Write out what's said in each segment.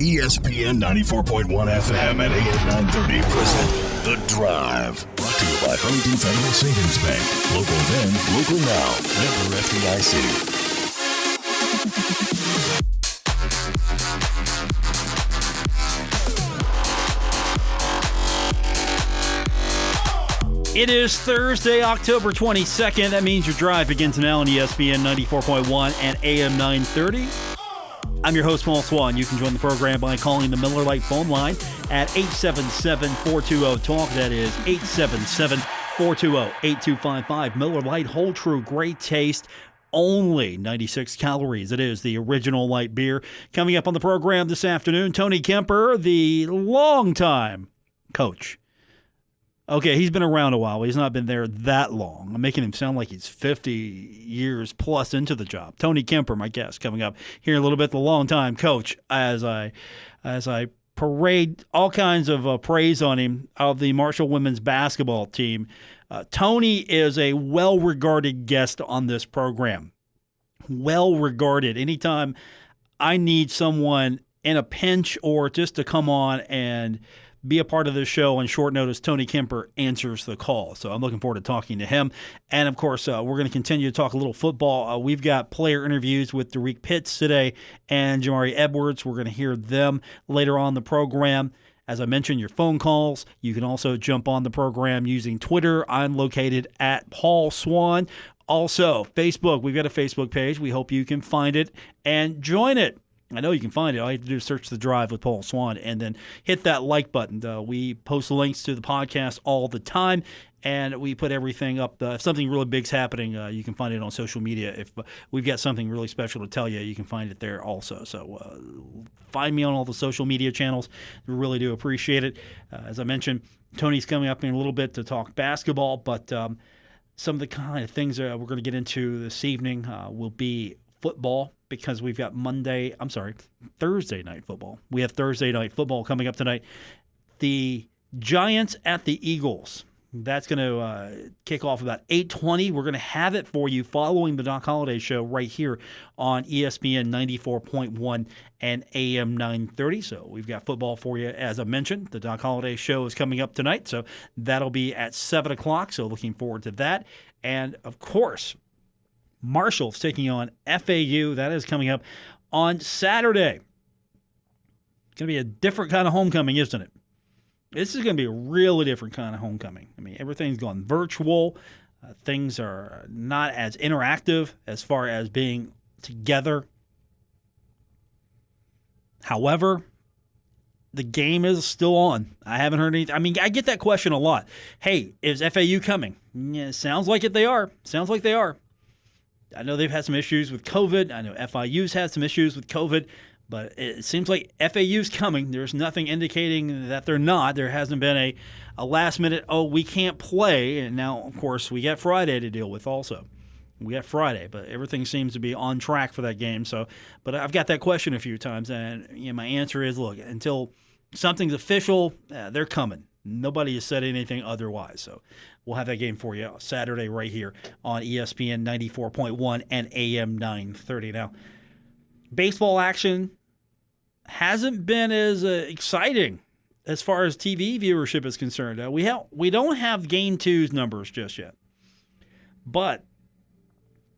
ESPN 94.1 FM and AM 930 present The Drive. Brought to you by Huntington Federal Savings Bank. Local then, local now. Member FDIC. It is Thursday, October 22nd. That means your drive begins now on ESPN 94.1 and AM 930. I'm your host, Paul Swann. You can join the program by calling the Miller Lite phone line at 877-420-TALK. That is 877-420-8255. Miller Lite, whole true, great taste. Only 96 calories. It is the original light beer. Coming up on the program this afternoon, Tony Kemper, the longtime coach. Okay, he's been around a while. He's not been there that long. I'm making him sound like he's 50 years plus into the job. Tony Kemper, my guest, coming up here in a little bit. The longtime coach, as I parade all kinds of praise on him of the Marshall women's basketball team. Tony is a well-regarded guest on this program. Well-regarded. Anytime I need someone in a pinch or just to come on and be a part of the show on short notice, Tony Kemper answers the call. So I'm looking forward to talking to him. And, of course, we're going to continue to talk a little football. We've got player interviews with Derek Pitts today and Jamari Edwards. We're going to hear them later on the program. As I mentioned, your phone calls. You can also jump on the program using Twitter. I'm located at Paul Swann. Also, Facebook. We've got a Facebook page. We hope you can find it and join it. I know you can find it. All you have to do is search The Drive with Paul Swann and then hit that like button. We post links to the podcast all the time, and we put everything up. If something really big's happening, you can find it on social media. If we've got something really special to tell you, you can find it there also. So find me on all the social media channels. We really do appreciate it. As I mentioned, Tony's coming up in a little bit to talk basketball, but some of the kind of things we're going to get into this evening will be football, because we've got Thursday night football. We have Thursday night football coming up tonight. The Giants at the Eagles. That's going to kick off about 8:20. We're going to have it for you following the Doc Holliday Show right here on ESPN 94.1 and AM 930. So we've got football for you. As I mentioned, the Doc Holliday Show is coming up tonight, so that'll be at 7 o'clock. So looking forward to that. And, of course, Marshall's taking on FAU. That is coming up on Saturday. It's going to be a different kind of homecoming, isn't it? This is going to be a really different kind of homecoming. I mean, everything's gone virtual. Things are not as interactive as far as being together. However, the game is still on. I haven't heard anything. I mean, I get that question a lot. Hey, is FAU coming? Yeah, sounds like it. They are. Sounds like they are. I know they've had some issues with COVID. I know FIU's had some issues with COVID, but it seems like FAU's coming. There's nothing indicating that they're not. There hasn't been a last minute, we can't play. And now, of course, we got Friday to deal with also. We got Friday, but everything seems to be on track for that game. So, but I've got that question a few times, and my answer is, look, until something's official, they're coming. Nobody has said anything otherwise. So we'll have that game for you Saturday right here on ESPN 94.1 and AM 930. Now, baseball action hasn't been as exciting as far as TV viewership is concerned. We don't have Game 2's numbers just yet. But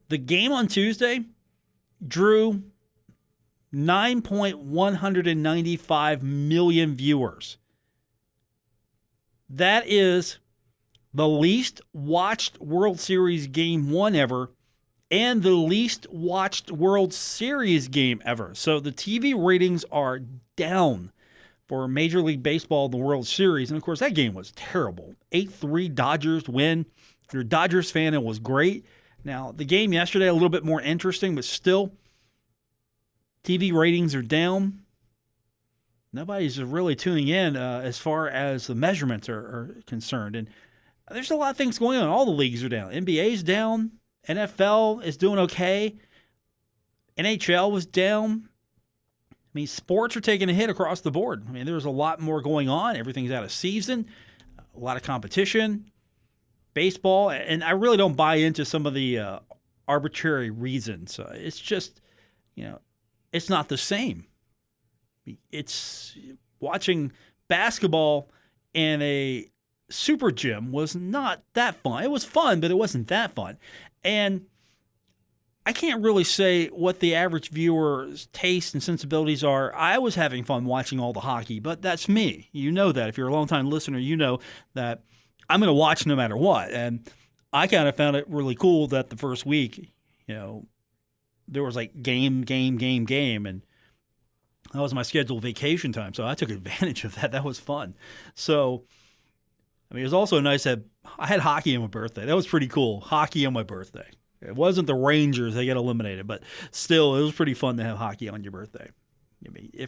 the game on Tuesday drew 9.195 million viewers. That is the least watched World Series Game 1 ever and the least watched World Series game ever. So the TV ratings are down for Major League Baseball in the World Series. And, of course, that game was terrible. 8-3 Dodgers win. If you're a Dodgers fan, it was great. Now, the game yesterday, a little bit more interesting, but still, TV ratings are down. Nobody's really tuning in as far as the measurements are concerned. And there's a lot of things going on. All the leagues are down. NBA's down. NFL is doing okay. NHL was down. I mean, sports are taking a hit across the board. I mean, there's a lot more going on. Everything's out of season. A lot of competition. Baseball. And I really don't buy into some of the arbitrary reasons. It's just, it's not the same. It's watching basketball in a super gym was not that fun. It was fun, but it wasn't that fun. And I can't really say what the average viewer's tastes and sensibilities are. I was having fun watching all the hockey, but that's me. You know that. If you're a long-time listener, you know that I'm going to watch no matter what. And I kind of found it really cool that the first week, there was like game, and that was my scheduled vacation time. So I took advantage of that. That was fun. So, it was also nice that I had hockey on my birthday. That was pretty cool. Hockey on my birthday. It wasn't the Rangers; they got eliminated, but still, it was pretty fun to have hockey on your birthday.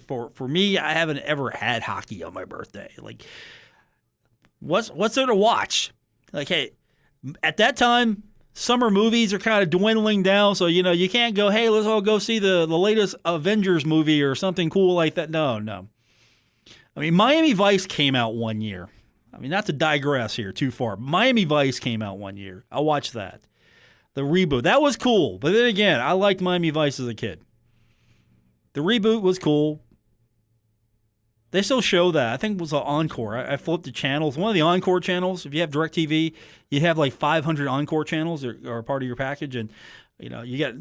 For me, I haven't ever had hockey on my birthday. Like, what's there to watch? Like, hey, at that time, summer movies are kind of dwindling down, so you can't go, hey, let's all go see the latest Avengers movie or something cool like that. No. Miami Vice came out one year. Not to digress here too far. Miami Vice came out one year. I watched that. The reboot. That was cool. But then again, I liked Miami Vice as a kid. The reboot was cool. They still show that. I think it was an Encore. I flipped the channels. One of the Encore channels, if you have DirecTV, you have like 500 Encore channels that are part of your package. And, you get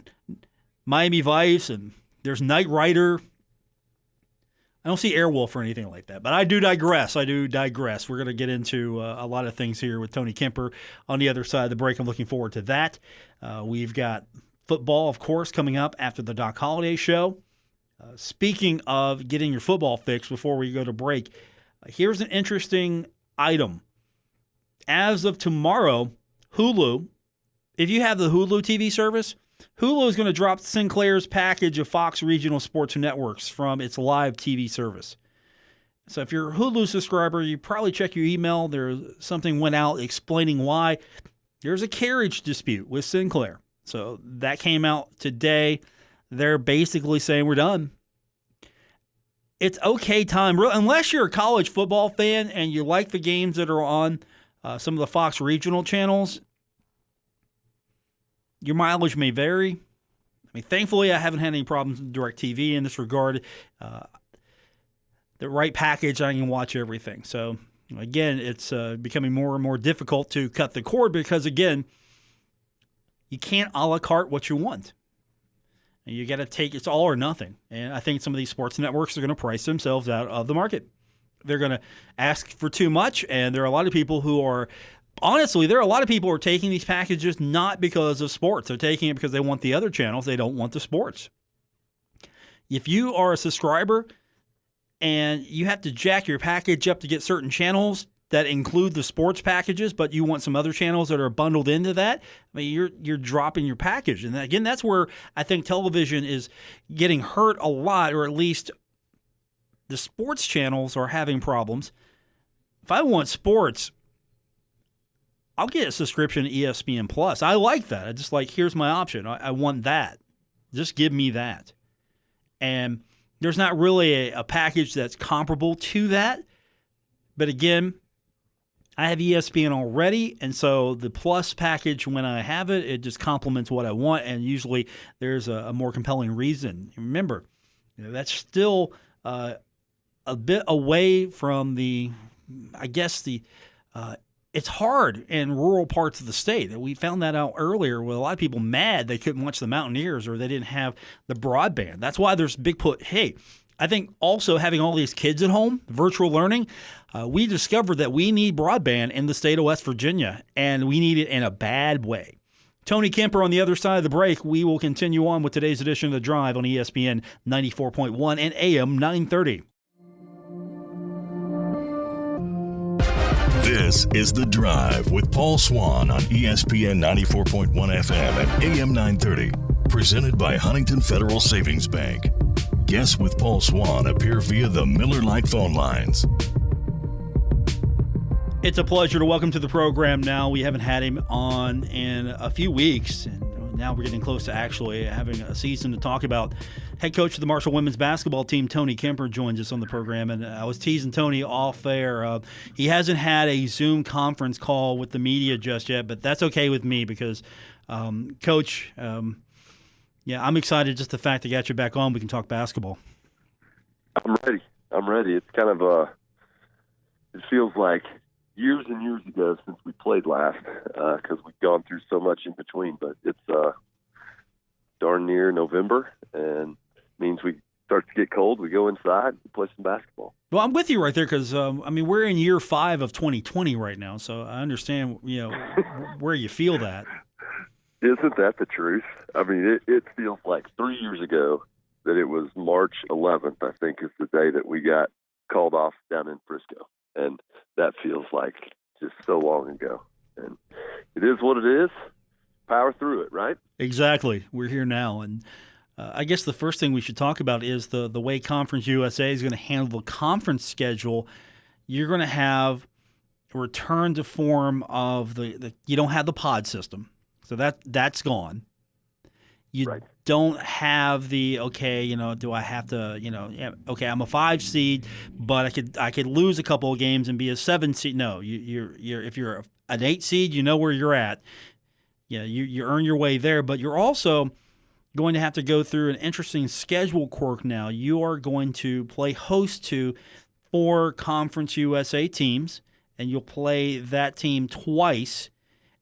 Miami Vice and there's Knight Rider. I don't see Airwolf or anything like that, but I do digress. We're going to get into a lot of things here with Tony Kemper on the other side of the break. I'm looking forward to that. We've got football, of course, coming up after the Doc Holliday show. Speaking of getting your football fix before we go to break, here's an interesting item. As of tomorrow, Hulu, if you have the Hulu TV service, Hulu is going to drop Sinclair's package of Fox Regional Sports Networks from its live TV service. So if you're a Hulu subscriber, you probably check your email. Something went out explaining why. There's a carriage dispute with Sinclair. So that came out today. They're basically saying we're done. It's okay time, unless you're a college football fan and you like the games that are on some of the Fox regional channels. Your mileage may vary. Thankfully, I haven't had any problems with DirecTV in this regard. The right package, I can watch everything. So, again, it's becoming more and more difficult to cut the cord because, again, you can't a la carte what you want. And you got to take it's all or nothing. And I think some of these sports networks are going to price themselves out of the market. They're going to ask for too much, and there are a lot of people who are honestly, there are a lot of people who are taking these packages not because of sports. They're taking it because they want the other channels. They don't want the sports. If you are a subscriber and you have to jack your package up to get certain channels that include the sports packages, but you want some other channels that are bundled into that, you're dropping your package. And again, that's where I think television is getting hurt a lot, or at least the sports channels are having problems. If I want sports, I'll get a subscription to ESPN Plus. I like that. I just here's my option. I want that. Just give me that. And there's not really a package that's comparable to that. But again, I have ESPN already, and so the Plus package, when I have it, it just complements what I want, and usually there's a more compelling reason. Remember, that's still a bit away from it's hard in rural parts of the state. We found that out earlier with a lot of people mad they couldn't watch the Mountaineers or they didn't have the broadband. That's why there's big put. Hey, I think also having all these kids at home, virtual learning, we discovered that we need broadband in the state of West Virginia, and we need it in a bad way. Tony Kemper on the other side of the break. We will continue on with today's edition of The Drive on ESPN 94.1 and AM 930. This is The Drive with Paul Swann on ESPN 94.1 FM and AM 930. Presented by Huntington Federal Savings Bank. Guests with Paul Swann appear via the Miller Lite phone lines. It's a pleasure to welcome to the program now. We haven't had him on in a few weeks, and now we're getting close to actually having a season to talk about. Head coach of the Marshall women's basketball team, Tony Kemper, joins us on the program, and I was teasing Tony off air. He hasn't had a Zoom conference call with the media just yet, but that's okay with me because, Coach, I'm excited just the fact that I got you back on. We can talk basketball. I'm ready. I'm ready. It's kind of it feels like years and years ago since we played last, because we've gone through so much in between. But it's darn near November, and means we start to get cold. We go inside and play some basketball. Well, I'm with you right there because, we're in year 5 of 2020 right now, so I understand, where you feel that. Isn't that the truth? I mean, it feels like 3 years ago that it was March 11th, I think, is the day that we got called off down in Frisco. And that feels like just so long ago. And it is what it is. Power through it, right? Exactly. We're here now. And I guess the first thing we should talk about is the way Conference USA is going to handle the conference schedule. You're going to have a return to form of the you don't have the pod system. So that's gone. You right. don't have the do I have to I'm a 5 seed, but I could lose a couple of games and be a 7 seed. No, you're if you're an 8 seed, you know where you're at. Yeah, you earn your way there, but you're also going to have to go through an interesting schedule quirk now. You are going to play host to 4 Conference USA teams, and you'll play that team twice.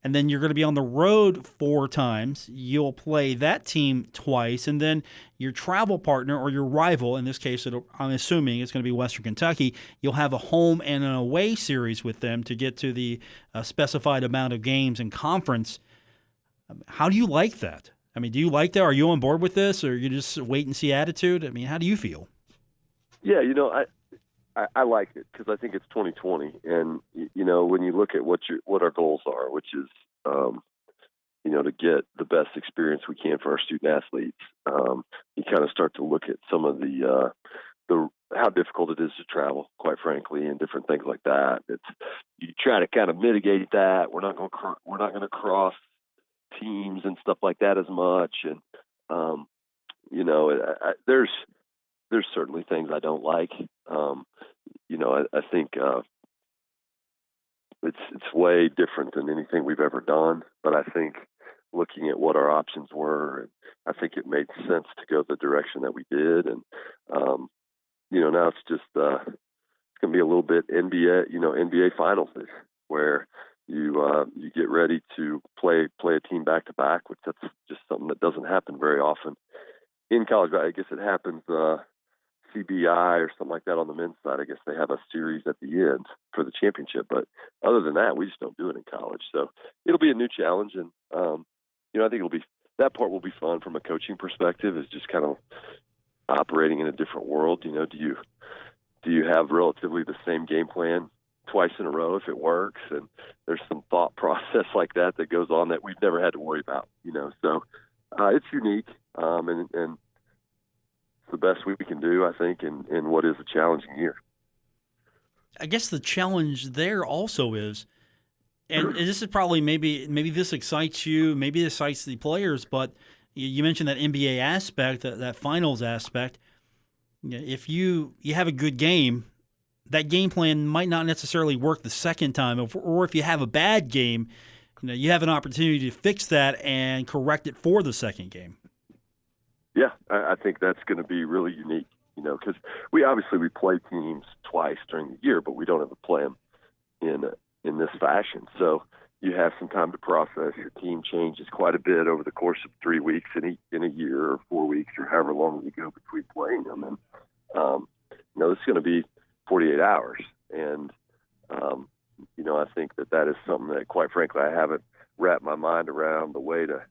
And then you're going to be on the road 4 times. You'll play that team twice. And then your travel partner or your rival, in this case, I'm assuming it's going to be Western Kentucky, you'll have a home and an away series with them to get to the specified amount of games in conference. How do you like that? I mean, do you like that? Are you on board with this, or you just wait and see attitude? I mean, how do you feel? Yeah, I like it because I think it's 2020, and when you look at what our goals are, which is to get the best experience we can for our student athletes, you kind of start to look at some of the how difficult it is to travel, quite frankly, and different things like that. You try to kind of mitigate that. We're not going to cross teams and stuff like that as much, and there's certainly things I don't like. I think it's way different than anything we've ever done. But I think looking at what our options were, I think it made sense to go the direction that we did. And now it's just it's going to be a little bit NBA finals where you get ready to play a team back to back, which that's just something that doesn't happen very often in college. I guess it happens. CBI or something like that on the men's side. I guess they have a series at the end for the championship, but other than that, we just don't do it in college. So it'll be a new challenge, and I think that part will be fun from a coaching perspective. Is just kind of operating in a different world. Do you have relatively the same game plan twice in a row if it works? And there's some thought process like that goes on that we've never had to worry about. So it's unique, and the best we can do, I think, in what is a challenging year. I guess the challenge there also is, and this is probably maybe this excites you, maybe this excites the players, but you mentioned that NBA aspect, that finals aspect. If you have a good game, that game plan might not necessarily work the second time, or if you have a bad game, you have an opportunity to fix that and correct it for the second game. Yeah, I think that's going to be really unique, because we play teams twice during the year, but we don't ever play them in this fashion. So you have some time to process. Your team changes quite a bit over the course of 3 weeks in a year, or 4 weeks, or however long you go between playing them. And this is going to be 48 hours, and I think that is something that, quite frankly, I haven't wrapped my mind around the way to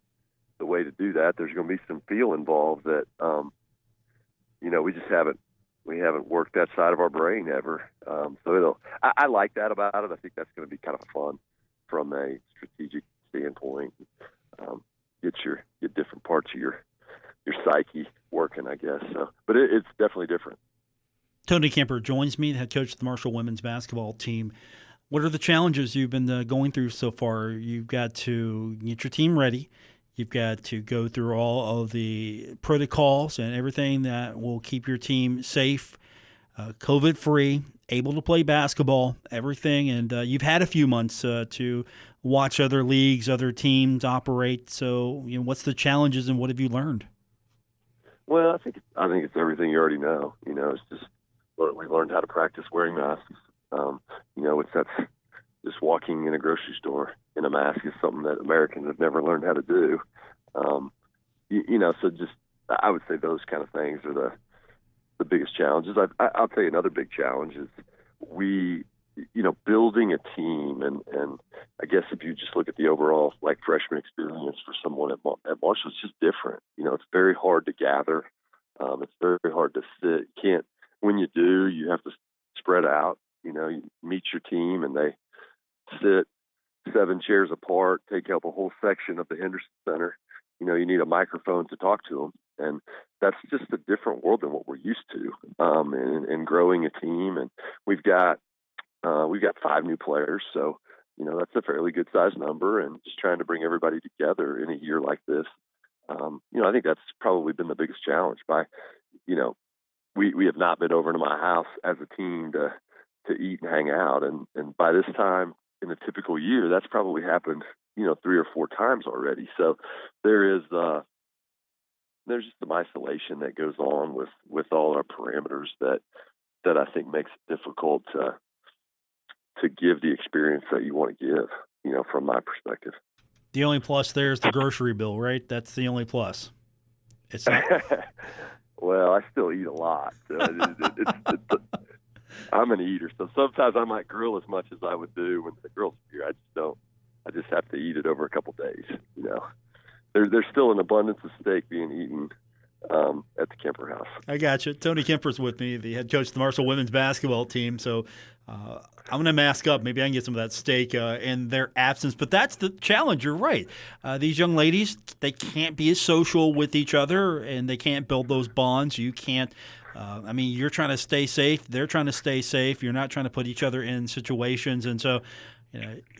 do that. There's going to be some feel involved that, we haven't worked that side of our brain ever. So I like that about it. I think that's going to be kind of fun from a strategic standpoint. Get different parts of your psyche working, I guess. So, but it's definitely different. Tony Kemper joins me, the head coach of the Marshall women's basketball team. What are the challenges you've been going through so far? You've got to get your team ready. You've got to go through all of the protocols and everything that will keep your team safe, COVID-free, able to play basketball, everything. And you've had a few months to watch other leagues, other teams operate. So, what's the challenges and what have you learned? Well, I think it's everything you already know. It's just we learned how to practice wearing masks. That's just walking in a grocery store in a mask is something that Americans have never learned how to do. So just I would say those kind of things are the biggest challenges. I'll tell you another big challenge is building a team, and I guess if you just look at the overall like freshman experience for someone at Marshall, it's just different. It's very hard to gather. It's very hard to sit. When you do, you have to spread out. You meet your team and they sit 7 chairs apart, take up a whole section of the Henderson Center. You need a microphone to talk to them. And that's just a different world than what we're used to in growing a team. And we've got 5 new players. So, that's a fairly good sized number, and just trying to bring everybody together in a year like this. I think that's probably been the biggest challenge. We have not been over to my house as a team to eat and hang out. And by this time in a typical year, that's probably happened, 3 or 4 times already. So there's just some isolation that goes on with all our parameters that I think makes it difficult to give the experience that you want to give, from my perspective. The only plus there is the grocery bill, right? That's the only plus. It's not. Well, I still eat a lot. So I'm an eater, so sometimes I might grill as much as I would do when the girls are here. I just don't. I just have to eat it over a couple days. There's still an abundance of steak being eaten at the Kemper house. I got you. Tony Kemper's with me, the head coach of the Marshall women's basketball team. So I'm going to mask up. Maybe I can get some of that steak in their absence. But that's the challenge. You're right. These young ladies, they can't be as social with each other, and they can't build those bonds. You can't. You're trying to stay safe. They're trying to stay safe. You're not trying to put each other in situations. And so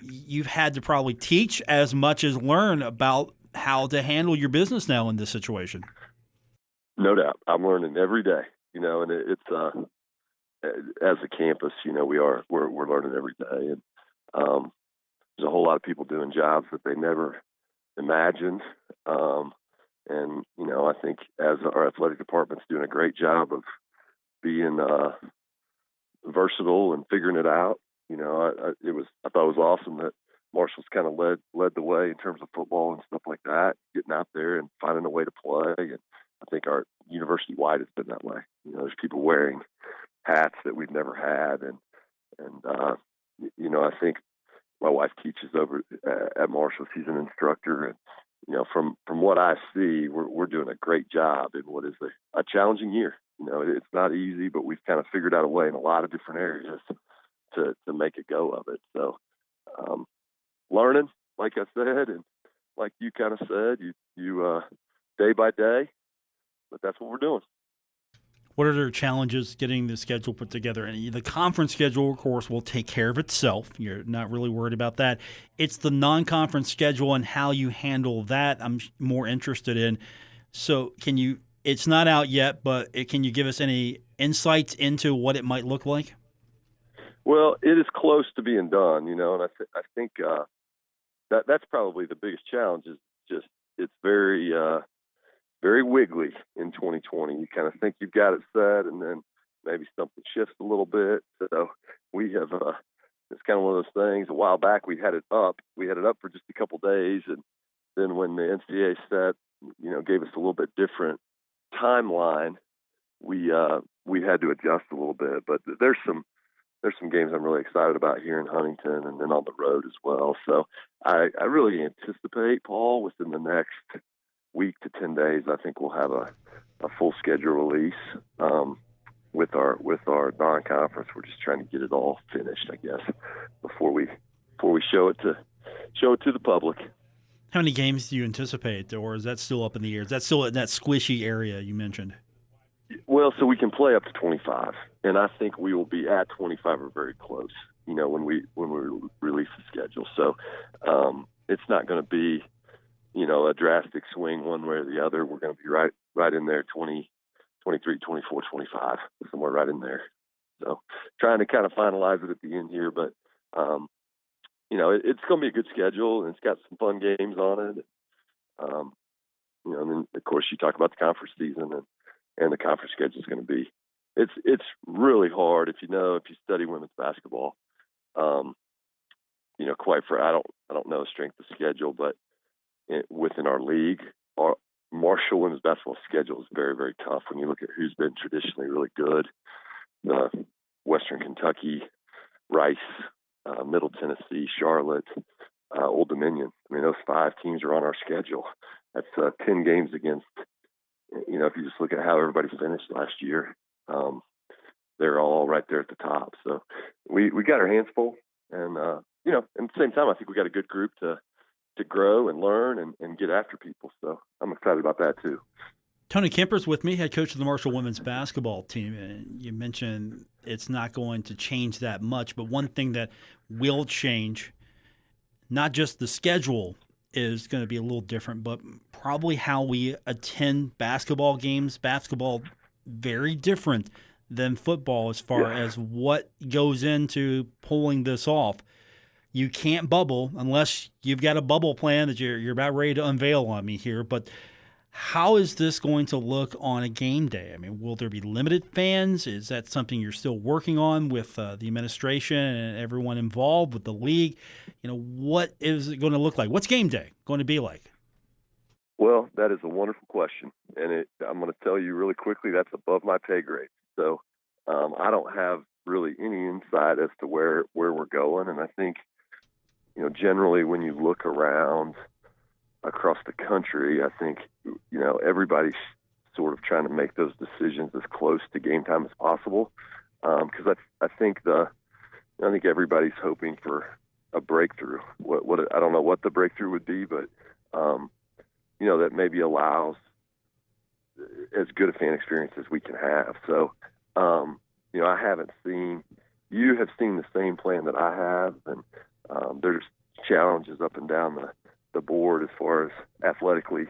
you've had to probably teach as much as learn about how to handle your business now in this situation. No doubt. I'm learning every day, and it's as a campus, we're learning every day. And there's a whole lot of people doing jobs that they never imagined. I think as our athletic department's doing a great job of being versatile and figuring it out. I thought it was awesome that Marshall's kind of led the way in terms of football and stuff like that, getting out there and finding a way to play. And I think our university-wide has been that way. There's people wearing hats that we've never had. And I think my wife teaches over at Marshall. She's an instructor. And, from what I see, we're doing a great job in what is a challenging year. It's not easy, but we've kind of figured out a way in a lot of different areas to make a go of it. So learning, like I said, and like you kind of said, you day by day, but that's what we're doing. What are their challenges getting the schedule put together? And the conference schedule, of course, will take care of itself. You're not really worried about that. It's the non-conference schedule and how you handle that I'm more interested in. So it's not out yet, but can you give us any insights into what it might look like? Well, it is close to being done, and I think that's probably the biggest challenge is just it's very very wiggly in 2020. You kind of think you've got it set, and then maybe something shifts a little bit. So we have it's kind of one of those things. A while back we had it up. We had it up for just a couple days, and then when the NCAA set, gave us a little bit different timeline, we had to adjust a little bit. But there's some games I'm really excited about here in Huntington and then on the road as well. So I really anticipate, Paul, within the next week to 10 days, I think we'll have a full schedule release with our non-conference. We're just trying to get it all finished, I guess, before we show it to the public. How many games do you anticipate, or is that still up in the air? Is that still in that squishy area you mentioned? Well, so we can play up to 25, and I think we will be at 25 or very close, when we release the schedule. So it's not going to be, a drastic swing one way or the other. We're going to be right in there, 20, 23, 24, 25, somewhere right in there. So trying to kind of finalize it at the end here, but it's going to be a good schedule, and it's got some fun games on it. And then of course you talk about the conference season, and the conference schedule is going to be It's really hard if you study women's basketball. I don't know strength of schedule, but within our league, our Marshall women's basketball schedule is very, very tough when you look at who's been traditionally really good. Western Kentucky, Rice, Middle Tennessee, Charlotte, Old Dominion. I mean, those 5 teams are on our schedule. That's 10 games against, if you just look at how everybody finished last year, they're all right there at the top. So we got our hands full. And, at the same time, I think we got a good group to grow and learn and get after people. So I'm excited about that too. Tony Kemper's with me, head coach of the Marshall women's basketball team. And you mentioned it's not going to change that much, but one thing that will change, not just the schedule is going to be a little different, but probably how we attend basketball games. Basketball, very different than football as far as what goes into pulling this off. You can't bubble unless you've got a bubble plan that you're about ready to unveil on me here. But how is this going to look on a game day? I mean, will there be limited fans? Is that something you're still working on with the administration and everyone involved with the league? What is it going to look like? What's game day going to be like? Well, that is a wonderful question. And I'm going to tell you really quickly, that's above my pay grade. So I don't have really any insight as to where we're going. And I think, generally when you look around across the country, I think, everybody's sort of trying to make those decisions as close to game time as possible. Because I think everybody's hoping for a breakthrough. What I don't know what the breakthrough would be, but that maybe allows as good a fan experience as we can have. So, you have seen the same plan that I have, and there's challenges up and down the board as far as athletically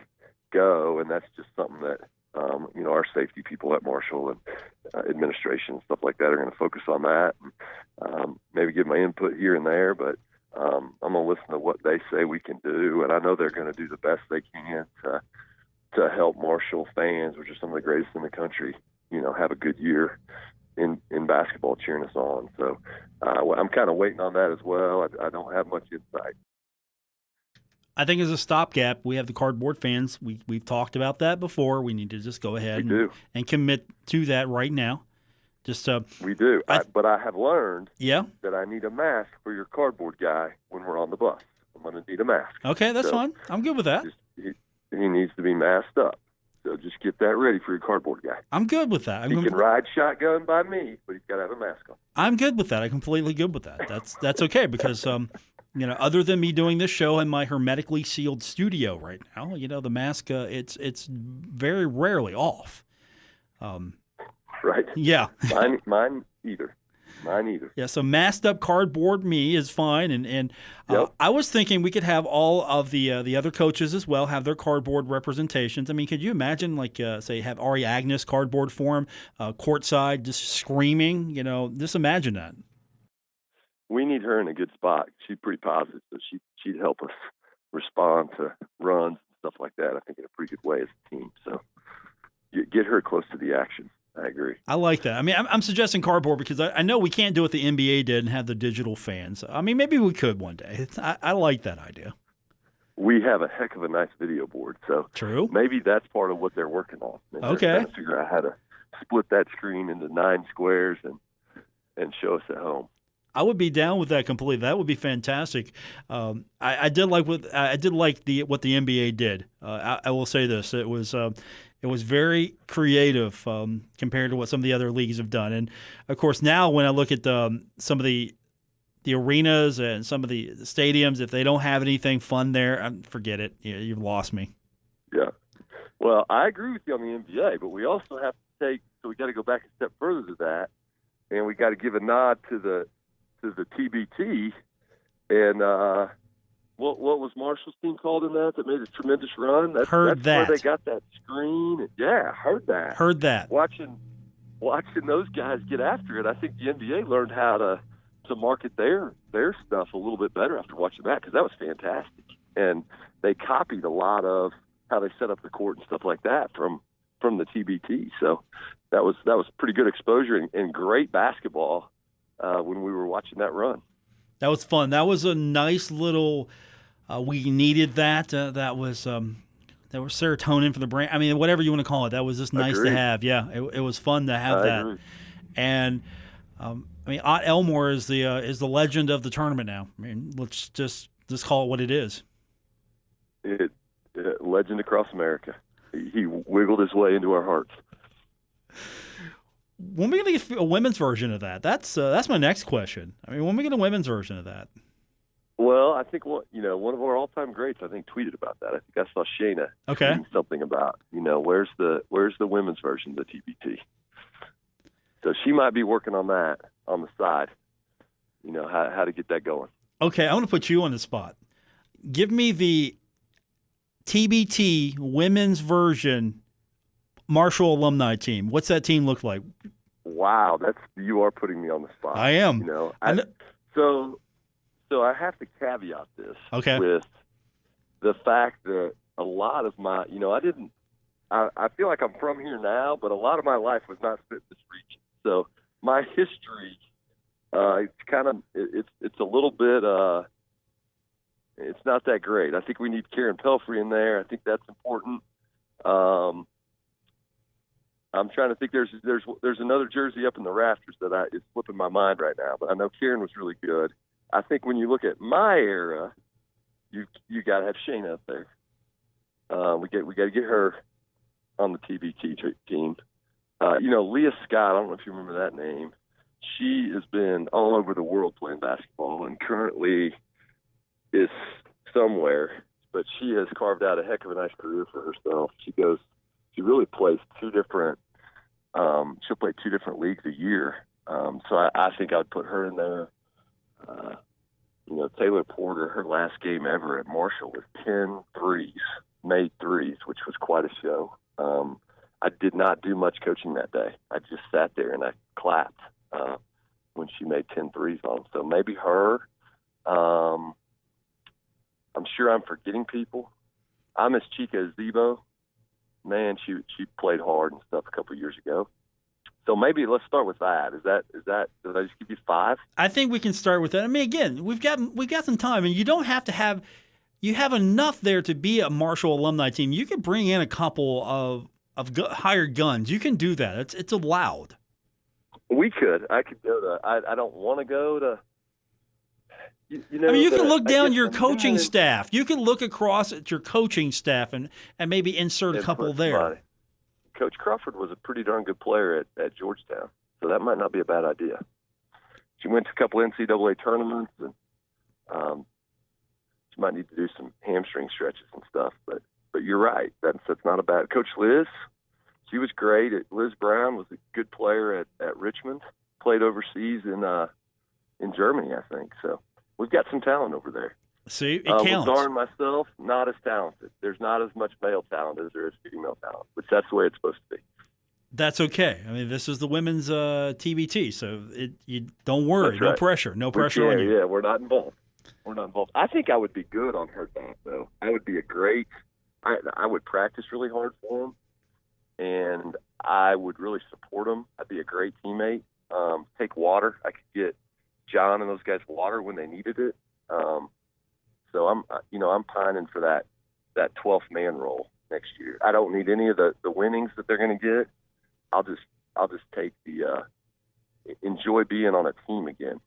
go, and that's just something that our safety people at Marshall and administration and stuff like that are going to focus on that, and maybe give my input here and there, but I'm going to listen to what they say we can do, and I know they're going to do the best they can to help Marshall fans, which are some of the greatest in the country, have a good year in basketball cheering us on. So I'm kind of waiting on that as well. I don't have much insight. I think as a stopgap, we have the cardboard fans. We've talked about that before. We need to just go ahead and commit to that right now. We do. But I have learned that I need a mask for your cardboard guy when we're on the bus. I'm going to need a mask. Okay, that's fine. I'm good with that. He needs to be masked up. So just get that ready for your cardboard guy. I'm good with that. He can ride shotgun by me, but he's got to have a mask on. I'm good with that. I'm completely good with that. That's okay because other than me doing this show in my hermetically sealed studio right now, the mask it's very rarely off. Right. Yeah. Mine either. Yeah, so masked up cardboard me is fine, and I was thinking we could have all of the other coaches as well have their cardboard representations. I mean, could you imagine, say, have Ari Agnes cardboard form courtside just screaming? Just imagine that. We need her in a good spot. She's pretty positive, so she'd help us respond to runs and stuff like that, I think, in a pretty good way as a team. So get her close to the action. I agree. I like that. I mean, I'm suggesting cardboard because I know we can't do what the NBA did and have the digital fans. I mean, maybe we could one day. I like that idea. We have a heck of a nice video board, so true. Maybe that's part of what they're working on. They're trying to figure out how to split that screen into 9 squares and show us at home. I would be down with that completely. That would be fantastic. I did like what the NBA did. I will say this: it was very creative compared to what some of the other leagues have done. And of course, now when I look at some of the arenas and some of the stadiums, if they don't have anything fun there, forget it. You've lost me. Yeah. Well, I agree with you on the NBA, but we also have to so we got to go back a step further to that, and we got to give a nod to the TBT, and what was Marshall's team called in that made a tremendous run? That's where they got that screen. Yeah, heard that. Watching those guys get after it, I think the NBA learned how to market their stuff a little bit better after watching that, because that was fantastic. And they copied a lot of how they set up the court and stuff like that from the TBT. So that was pretty good exposure and great basketball when we were watching that run. That was fun. That was a nice little. We needed that. That was serotonin for the brain. I mean, whatever you want to call it. That was just nice to have. Yeah, it was fun to have that. Agree. And I mean, Ott Elmore is the legend of the tournament now. I mean, let's just call it what it is. Legend across America. He wiggled his way into our hearts. When are we going to get a women's version of that? That's my next question. I mean, when are we get a women's version of that? Well, I think one of our all-time greats, I think, tweeted about that. I think I saw Shayna tweeting something about, where's the women's version of the TBT. So she might be working on that on the side. How to get that going. Okay, I want to put you on the spot. Give me the TBT women's version Marshall alumni team. What's that team look like? Wow, you are putting me on the spot. I am. So I have to caveat this with the fact that a lot of my, I feel like I'm from here now, but a lot of my life was not fit this region. So my history, it's a little bit, it's not that great. I think we need Karen Pelfrey in there. I think that's important. I'm trying to think. There's another jersey up in the rafters that is slipping my mind right now, but I know Karen was really good. I think when you look at my era, you got to have Shayna up there. We got to get her on the TBT team. Leah Scott. I don't know if you remember that name. She has been all over the world playing basketball and currently is somewhere, but she has carved out a heck of a nice career for herself. She really plays she'll play 2 different leagues a year. So I think I'd put her in there. Taylor Porter, her last game ever at Marshall was 10 threes, made threes, which was quite a show. I did not do much coaching that day. I just sat there and I clapped when she made 10 threes on them. So maybe her. I'm sure I'm forgetting people. I miss Chica Zebo. Man, she played hard and stuff a couple of years ago. So maybe let's start with that. Is that did I just give you 5? I think we can start with that. I mean, again, we've got some time, and you don't have to have you have enough there to be a Marshall alumni team. You can bring in a couple of hired guns. You can do that. It's allowed. We could. I could go to. I don't want to go to. You can look down your coaching staff. You can look across at your coaching staff and maybe insert a couple there. Somebody. Coach Crawford was a pretty darn good player at Georgetown, so that might not be a bad idea. She went to a couple NCAA tournaments, and she might need to do some hamstring stretches and stuff. But you're right. That's not a bad. Coach Liz, she was great. Liz Brown was a good player at Richmond. Played overseas in Germany, I think. So. We've got some talent over there. See, it counts. Lazar and myself, not as talented. There's not as much male talent as there is female talent, which that's the way it's supposed to be. That's okay. I mean, this is the women's TBT, so you don't worry. Right. No pressure. No pressure on you. Yeah, we're not involved. I think I would be good on her back, though. I would be I would practice really hard for them, and I would really support them. I'd be a great teammate. Take water. I could get John and those guys water when they needed it. So I'm pining for that 12th man role next year. I don't need any of the winnings that they're going to get. I'll just take the enjoy being on a team again.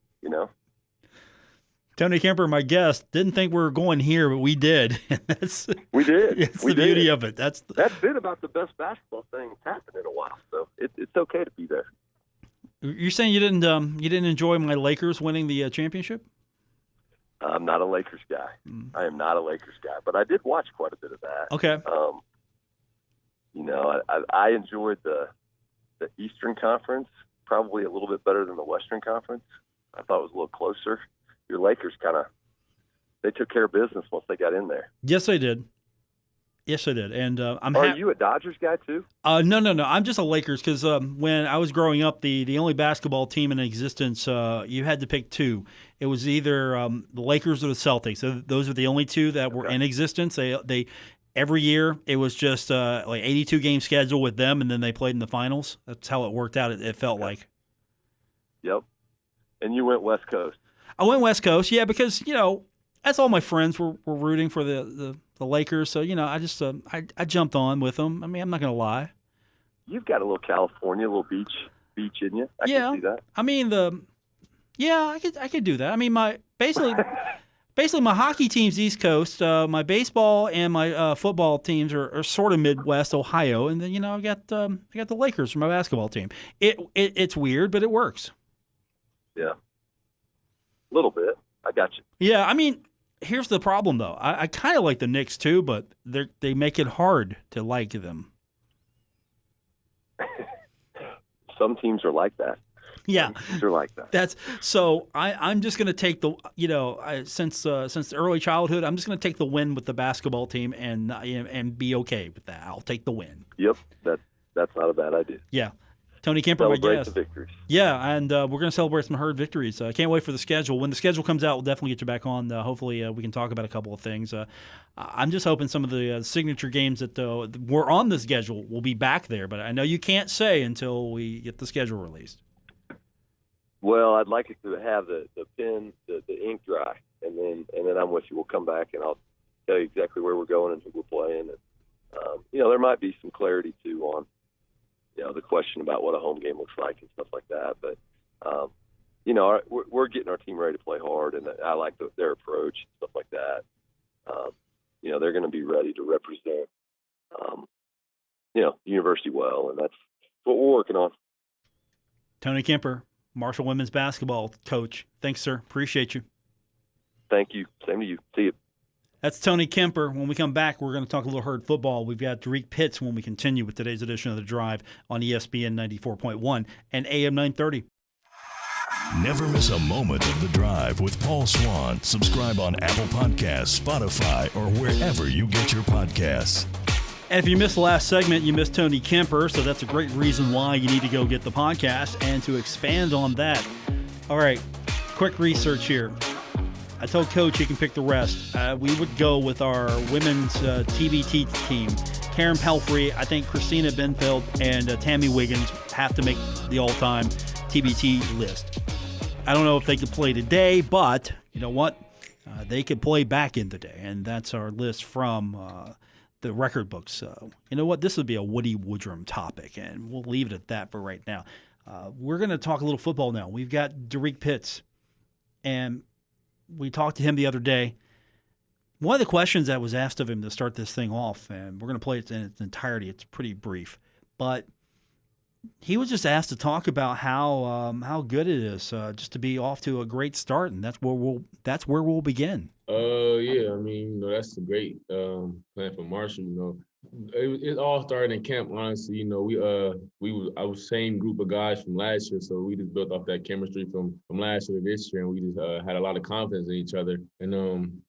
Tony Kemper, my guest, didn't think we were going here, but we did. We did. It's the beauty of it. That's been about the best basketball thing that's happened in a while. So it's okay to be there. You're saying you didn't enjoy my Lakers winning the championship? I'm not a Lakers guy. I am not a Lakers guy, but I did watch quite a bit of that. Okay. I enjoyed the Eastern Conference probably a little bit better than the Western Conference. I thought it was a little closer. Your Lakers they took care of business once they got in there. Yes, they did. And Are you a Dodgers guy too? No. I'm just a Lakers because when I was growing up, the only basketball team in existence, you had to pick 2. It was either the Lakers or the Celtics. So those are the only 2 that were in existence. They every year it was just like 82 game schedule with them, and then they played in the finals. That's how it worked out. It felt like. Yep. And you went West Coast. I went West Coast, yeah, because as all my friends were rooting for the Lakers, so I just I jumped on with them. I mean, I'm not gonna lie. You've got a little California, a little beach in you. I can see that. I mean I could do that. I mean my basically my hockey team's East Coast. My baseball and my football teams are sort of Midwest Ohio, and then I got the Lakers for my basketball team. It's weird, but it works. Yeah, a little bit. I got you. Yeah, I mean, here's the problem though. I kind of like the Knicks too, but they make it hard to like them. Some teams are like that. Yeah, They're like that. That's so. I'm just going to take the since early childhood, I'm just going to take the win with the basketball team and be okay with that. I'll take the win. Yep, that's not a bad idea. Yeah, Tony Kemper, celebrate my guest. the victories. Yeah, and we're going to celebrate some herd victories. I can't wait for the schedule. When the schedule comes out, we'll definitely get you back on. Hopefully, we can talk about a couple of things. I'm just hoping some of the signature games that were on the schedule will be back there, but I know you can't say until we get the schedule released. Well, I'd like it to have the pen, the ink dry, and then I'm with you. We'll come back and I'll tell you exactly where we're going and who we're playing. And there might be some clarity too on the question about what a home game looks like and stuff like that. But we're getting our team ready to play hard, and I like their approach and stuff like that. They're going to be ready to represent the university well, and that's what we're working on. Tony Kemper, Marshall women's basketball coach. Thanks, sir. Appreciate you. Thank you. Same to you. See you. That's Tony Kemper. When we come back, we're going to talk a little herd football. We've got Derek Pitts when we continue with today's edition of The Drive on ESPN 94.1 and AM 930. Never miss a moment of The Drive with Paul Swann. Subscribe on Apple Podcasts, Spotify, or wherever you get your podcasts. And if you missed the last segment, you missed Tony Kemper, so that's a great reason why you need to go get the podcast. And to expand on that, all right, quick research here. I told Coach he can pick the rest. We would go with our women's TBT team. Karen Pelfrey, I think Christina Benfeld, and Tammy Wiggins have to make the all-time TBT list. I don't know if they could play today, but you know what? They could play back in the day, and that's our list from the record books. So, you know what? This would be a Woody Woodrum topic, and we'll leave it at that for right now. We're going to talk a little football now. We've got Derek Pitts, and we talked to him the other day. One of the questions that was asked of him to start this thing off, and we're going to play it in its entirety. It's pretty brief, but he was just asked to talk about how good it is just to be off to a great start, and that's where we'll begin. Yeah, I mean, that's a great plan for Marshall. It all started in camp. Honestly, we I was same group of guys from last year, so we just built off that chemistry from last year to this year, and we just had a lot of confidence in each other. And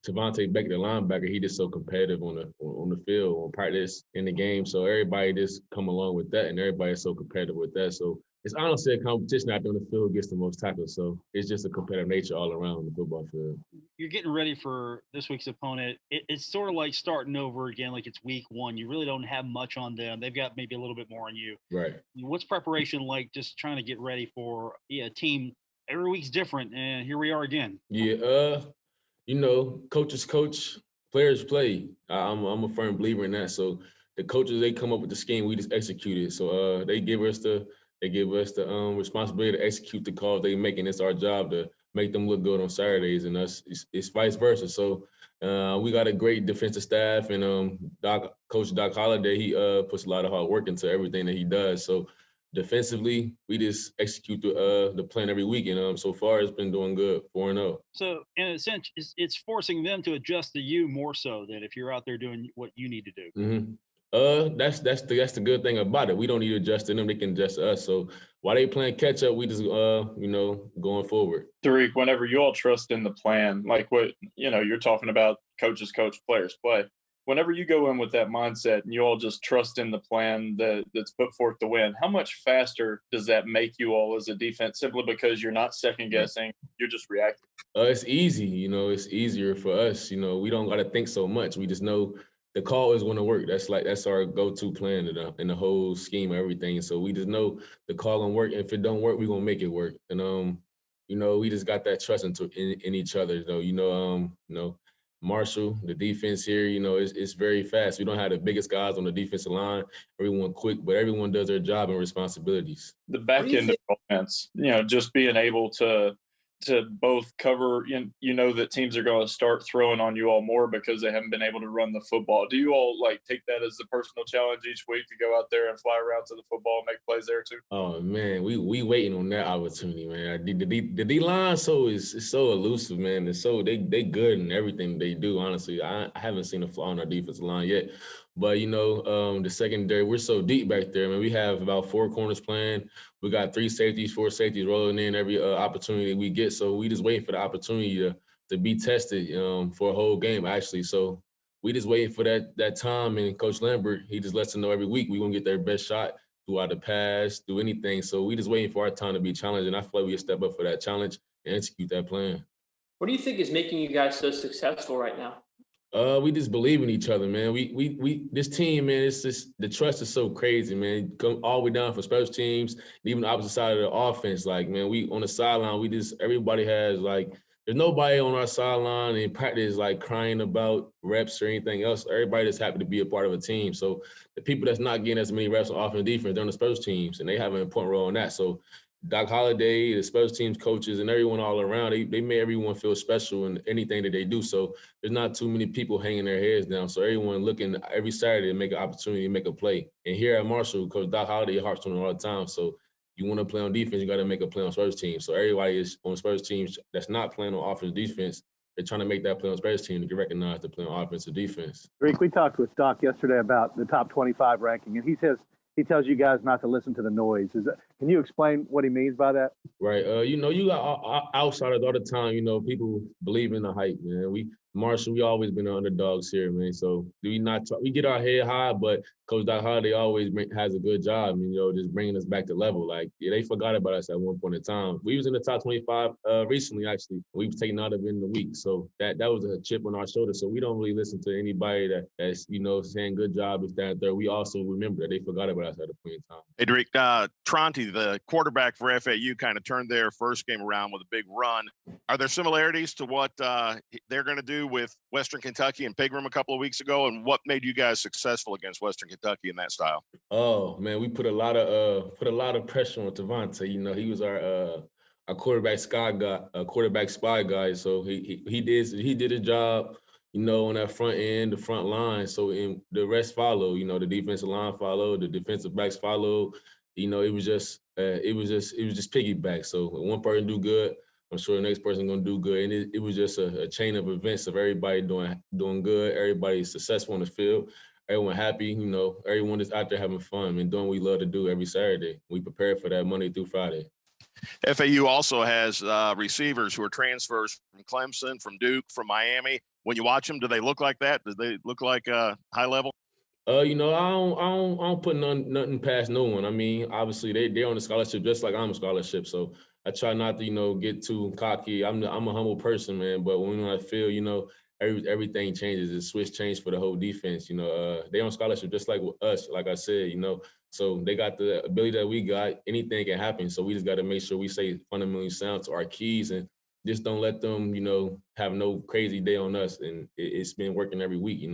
Tavante Beck, the linebacker, he just so competitive on the field, on practice, in the game. So everybody just come along with that, and everybody's so competitive with that. So it's honestly a competition out there on the field gets the most tackles. So it's just a competitive nature all around the football field. You're getting ready for this week's opponent. It's sort of like starting over again, like it's week one. You really don't have much on them. They've got maybe a little bit more on you. Right. What's preparation like, just trying to get ready for a team? Every week's different, and here we are again. Yeah, coaches coach, players play. I'm a firm believer in that. So the coaches, they come up with the scheme, we just execute it. So they give us the responsibility to execute the calls they make, and it's our job to make them look good on Saturdays, and it's vice versa. So we got a great defensive staff, and Coach Doc Holliday, he puts a lot of hard work into everything that he does. So defensively, we just execute the plan every week, and so far it's been doing good, 4-0. So in a sense, it's forcing them to adjust to you more so than if you're out there doing what you need to do. Mm-hmm. That's the good thing about it. We don't need to adjust to them; they can adjust to us. So while they playing catch up, we just going forward. Tariq, whenever you all trust in the plan, like what you're talking about, coaches coach, players play. Whenever you go in with that mindset and you all just trust in the plan that's put forth to win, how much faster does that make you all as a defense? Simply because you're not second guessing, you're just reacting. It's easy. It's easier for us. We don't got to think so much. We just know the call is going to work. That's our go-to plan in the whole scheme of everything. So we just know the call gonna work. If it don't work, we're gonna make it work. And we just got that trust in each other. Marshall, the defense here, it's very fast. We don't have the biggest guys on the defensive line. Everyone quick, but everyone does their job and responsibilities. The back end of offense, just being able to both cover, that teams are going to start throwing on you all more because they haven't been able to run the football. Do you all take that as the personal challenge each week to go out there and fly around to the football and make plays there too? Oh man, we waiting on that opportunity, man. The D line is so elusive, man. It's so they good in everything they do. Honestly, I haven't seen a flaw on our defensive line yet. But the secondary, we're so deep back there, man. We have about 4 corners playing. We got 4 safeties rolling in every opportunity we get. So we just waiting for the opportunity to be tested for a whole game, actually. So we just waiting for that time. And Coach Lambert, he just lets us know every week we're gonna get their best shot throughout the pass, do anything. So we just waiting for our time to be challenged, and I feel like we can step up for that challenge and execute that plan. What do you think is making you guys so successful right now? We just believe in each other, man. We this team, man, it's just the trust is so crazy, man. Come all the way down from special teams, even the opposite side of the offense. We on the sideline, everybody has there's nobody on our sideline in practice crying about reps or anything else. Everybody just happy to be a part of a team. So the people that's not getting as many reps on offense and defense, they're on the special teams, and they have an important role in that. So Doc Holliday, the special teams coaches, and everyone all around, they make everyone feel special in anything that they do. So there's not too many people hanging their heads down. So everyone looking every Saturday to make an opportunity to make a play. And here at Marshall, Coach Doc Holliday harps on it all the time. So you want to play on defense, you got to make a play on special teams. So everybody is on special teams that's not playing on offense defense. They're trying to make that play on special team to get recognized to play on offensive defense. Rick, we talked with Doc yesterday about the top 25 ranking, and he tells you guys not to listen to the noise. Can you explain what he means by that? Right. You got outsiders all the time. People believe in the hype, man. Marshall, we always been the underdogs here, man. So we get our head high, but Coach Doc Holliday always has a good job, just bringing us back to level. They forgot about us at one point in time. We was in the top 25 recently, actually. We was taken out of it in the week. So that was a chip on our shoulder. So we don't really listen to anybody that's saying good job, is that there. We also remember that they forgot about us at a point in time. Hey, Drake, Tronte, the quarterback for FAU, kind of turned their first game around with a big run. Are there similarities to what they're going to do with Western Kentucky and Pigram a couple of weeks ago, and what made you guys successful against Western Kentucky in that style? Oh man, we put a lot of pressure on Tavante. He was our quarterback spy guy. So he did his job, on that front end, the front line. So the rest followed. The defensive line followed, the defensive backs followed. It was just piggyback. So when one person do good, I'm sure the next person gonna do good, and it was just a chain of events of everybody doing good, everybody successful on the field, everyone happy, everyone is out there having fun and doing what we love to do every Saturday. We prepare for that Monday through Friday. FAU also has receivers who are transfers from Clemson, from Duke, from Miami. When you watch them, do they look like that? Do they look like high level? I don't put nothing past no one. I mean, obviously they're on a scholarship just like I'm a scholarship. So I try not to, get too cocky. I'm a humble person, man. But when I feel, everything changes. The switch changed for the whole defense. They on scholarship just like with us, like I said, So they got the ability that we got. Anything can happen. So we just got to make sure we stay fundamentally sound to our keys and just don't let them, have no crazy day on us. And it's been working every week,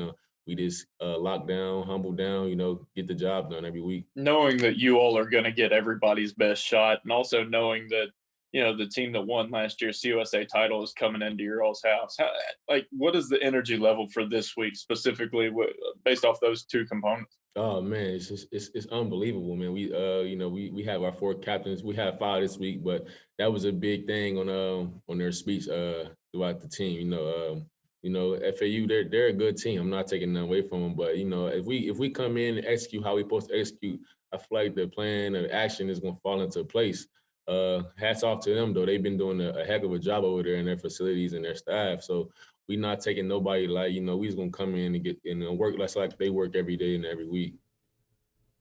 We just lock down, humble down, get the job done every week. Knowing that you all are going to get everybody's best shot, and also knowing that, the team that won last year's CUSA title is coming into your all's house. What is the energy level for this week specifically based off those two components? Oh man, it's unbelievable, man. We have our 4 captains. We have 5 this week, but that was a big thing on their speech throughout the team. FAU, they're a good team. I'm not taking nothing away from them, but if we come in and execute how we're supposed to execute, I feel like the plan of action is going to fall into place. Hats off to them though. They've been doing a heck of a job over there in their facilities and their staff. So we're not taking nobody we just gonna come in and get and work like they work every day and every week.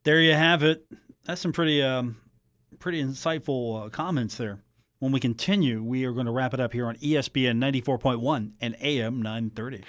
There you have it. That's some pretty insightful comments there. When we continue, we are going to wrap it up here on ESPN 94.1 and AM 930.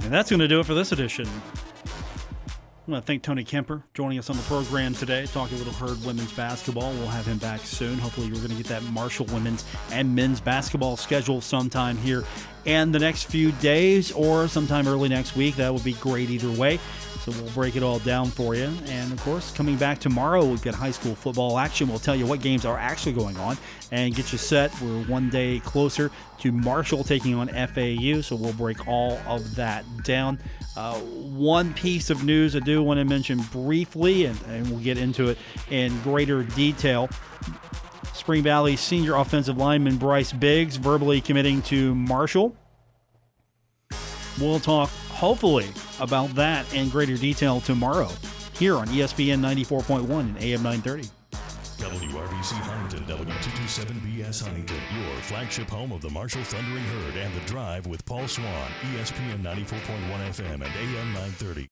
And that's going to do it for this edition. I want to thank Tony Kemper joining us on the program today, talking a little Herd women's basketball. We'll have him back soon. Hopefully you're going to get that Marshall women's and men's basketball schedule sometime here in the next few days or sometime early next week. That would be great either way. So we'll break it all down for you. And, of course, coming back tomorrow, we've got high school football action. We'll tell you what games are actually going on and get you set. We're one day closer to Marshall taking on FAU, so we'll break all of that down. One piece of news I do want to mention briefly, and we'll get into it in greater detail. Spring Valley senior offensive lineman Bryce Biggs verbally committing to Marshall. We'll talk, hopefully, about that in greater detail tomorrow here on ESPN 94.1 and AM 930. WRBC Huntington, W227BS Huntington, your flagship home of the Marshall Thundering Herd and The Drive with Paul Swann, ESPN 94.1 FM and AM 930.